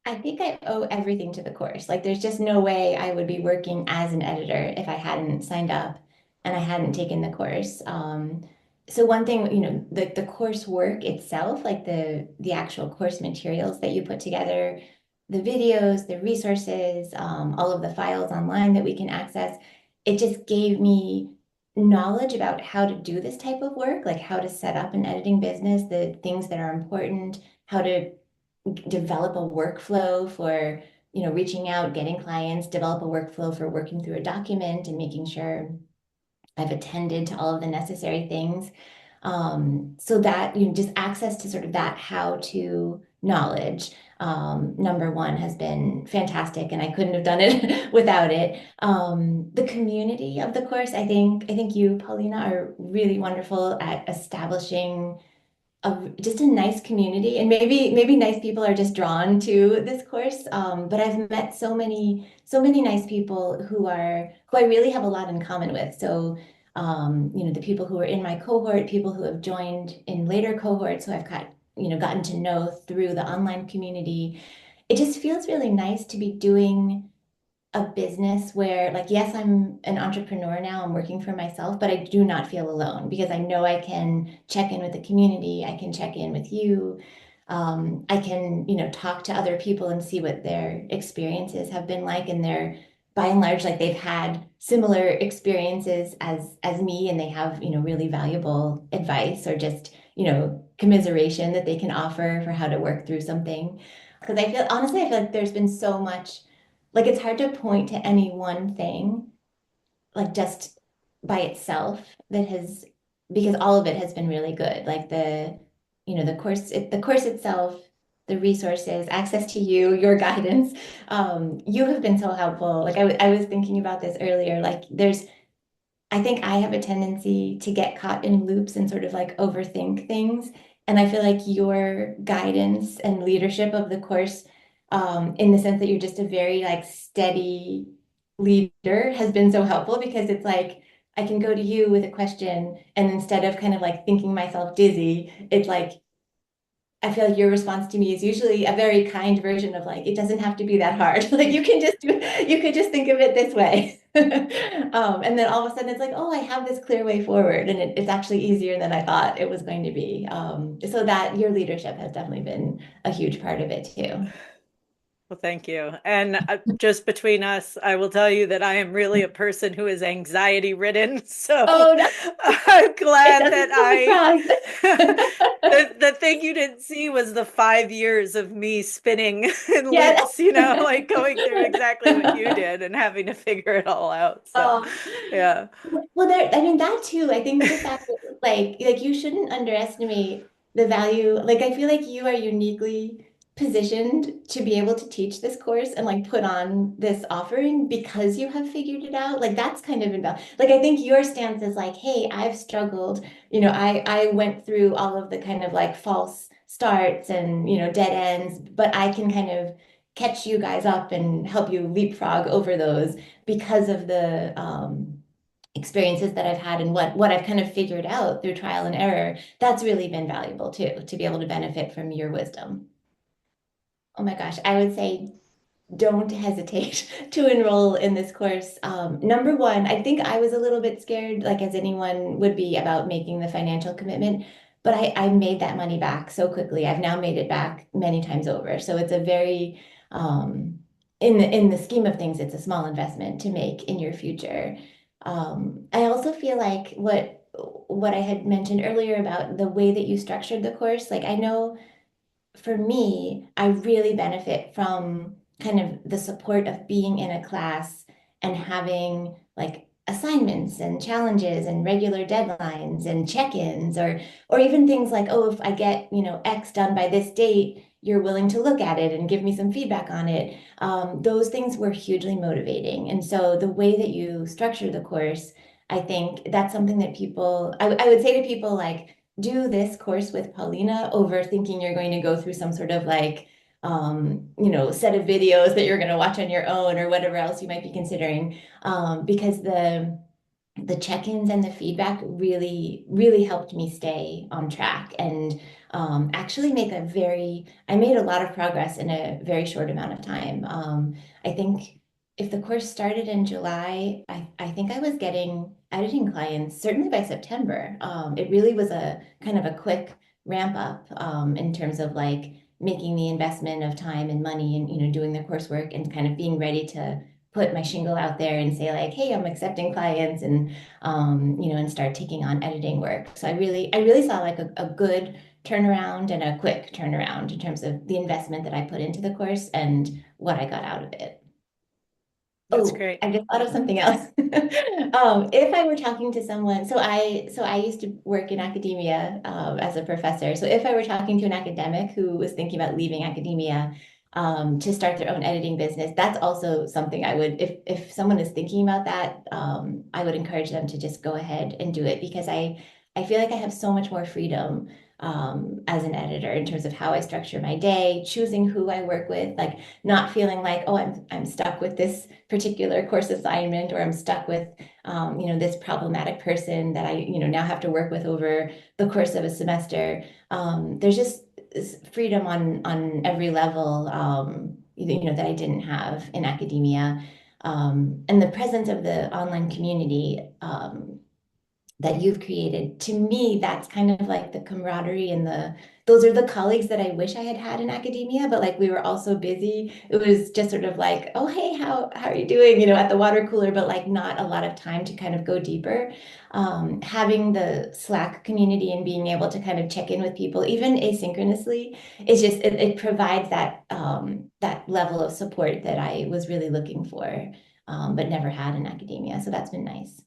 I think I owe everything to the course. Like, there's just no way I would be working as an editor if I hadn't signed up and I hadn't taken the course. So one thing, the coursework itself, like the actual course materials that you put together, the videos, the resources, all of the files online that we can access, it just gave me knowledge about how to do this type of work, like how to set up an editing business, the things that are important, how to develop a workflow for, reaching out, getting clients, develop a workflow for working through a document and making sure I've attended to all of the necessary things. So that, just access to sort of that how to knowledge, number one, has been fantastic, and I couldn't have done it without it. The community of the course, I think you, Paulina, are really wonderful at establishing just a nice community, and maybe nice people are just drawn to this course. But I've met so many nice people who I really have a lot in common with. So the people who are in my cohort, people who have joined in later cohorts who I've gotten to know through the online community. It just feels really nice to be doing a business where, like, yes, I'm an entrepreneur now, I'm working for myself, but I do not feel alone because I know I can check in with the community, I can check in with you. I can, talk to other people and see what their experiences have been like, and they're by and large, like, they've had similar experiences as me, and they have, really valuable advice or just, commiseration that they can offer for how to work through something. Because I feel like there's been so much, like, it's hard to point to any one thing, like, just by itself that has, because all of it has been really good. Like, the course itself, the resources, access to you, your guidance. You have been so helpful. Like, I was thinking about this earlier. Like, I think I have a tendency to get caught in loops and sort of like overthink things. And I feel like your guidance and leadership of the course, in the sense that you're just a very like steady leader, has been so helpful, because it's like I can go to you with a question, and instead of kind of like thinking myself dizzy, it's like I feel like your response to me is usually a very kind version of, like, it doesn't have to be that hard. Like, you could just think of it this way. And then all of a sudden it's like, oh, I have this clear way forward, and it's actually easier than I thought it was going to be. So that your leadership has definitely been a huge part of it too. Well, thank you. And just between us, I will tell you that I am really a person who is anxiety ridden. So Oh, no, I'm it glad that doesn't come across. the thing you didn't see was the 5 years of me spinning in Yeah. loops, like going through exactly what you did and having to figure it all out. So, Oh, yeah. well, I mean, that too. I think the fact that, like you shouldn't underestimate the value. Like, I feel like you are uniquely positioned to be able to teach this course and like put on this offering because you have figured it out. Like, that's kind of invaluable. Like, I think your stance is like, hey, I've struggled. I went through all of the kind of like false starts and, dead ends, but I can kind of catch you guys up and help you leapfrog over those because of the experiences that I've had and what I've kind of figured out through trial and error. That's really been valuable too, to be able to benefit from your wisdom. Oh my gosh, I would say don't hesitate to enroll in this course. Number one, I think I was a little bit scared, like as anyone would be, about making the financial commitment, but I made that money back so quickly. I've now made it back many times over. So it's a very, in the scheme of things, it's a small investment to make in your future. I also feel like what I had mentioned earlier about the way that you structured the course, like, I know for me, I really benefit from kind of the support of being in a class and having like assignments and challenges and regular deadlines and check-ins, or even things like, oh, if I get, X done by this date, you're willing to look at it and give me some feedback on it. Those things were hugely motivating. And so the way that you structure the course, I think that's something that I would say to people, like, do this course with Paulina over thinking you're going to go through some sort of like, set of videos that you're going to watch on your own or whatever else you might be considering. Because the check-ins and the feedback really, really helped me stay on track. And actually make I made a lot of progress in a very short amount of time. I think if the course started in July, I think I was getting editing clients certainly by September. It really was a kind of a quick ramp up in terms of like making the investment of time and money and doing the coursework and kind of being ready to put my shingle out there and say like, hey, I'm accepting clients and and start taking on editing work. So I really saw like a good turnaround and a quick turnaround in terms of the investment that I put into the course and what I got out of it. That's Oh, great. I just thought of something else. If I were talking to someone, so I used to work in academia as a professor. So if I were talking to an academic who was thinking about leaving academia to start their own editing business, that's also something I would, if someone is thinking about that, I would encourage them to just go ahead and do it because I feel like I have so much more freedom as an editor in terms of how I structure my day, choosing who I work with, like not feeling like, oh, I'm stuck with this particular course assignment or I'm stuck with this problematic person that I now have to work with over the course of a semester. There's just this freedom on every level that I didn't have in academia. And the presence of the online community that you've created, to me, that's kind of like the camaraderie and those are the colleagues that I wish I had had in academia, but like we were all so busy. It was just sort of like, oh, hey, how are you doing? At the water cooler, but like not a lot of time to kind of go deeper. Having the Slack community and being able to kind of check in with people, even asynchronously, it provides that level of support that I was really looking for, but never had in academia. So that's been nice.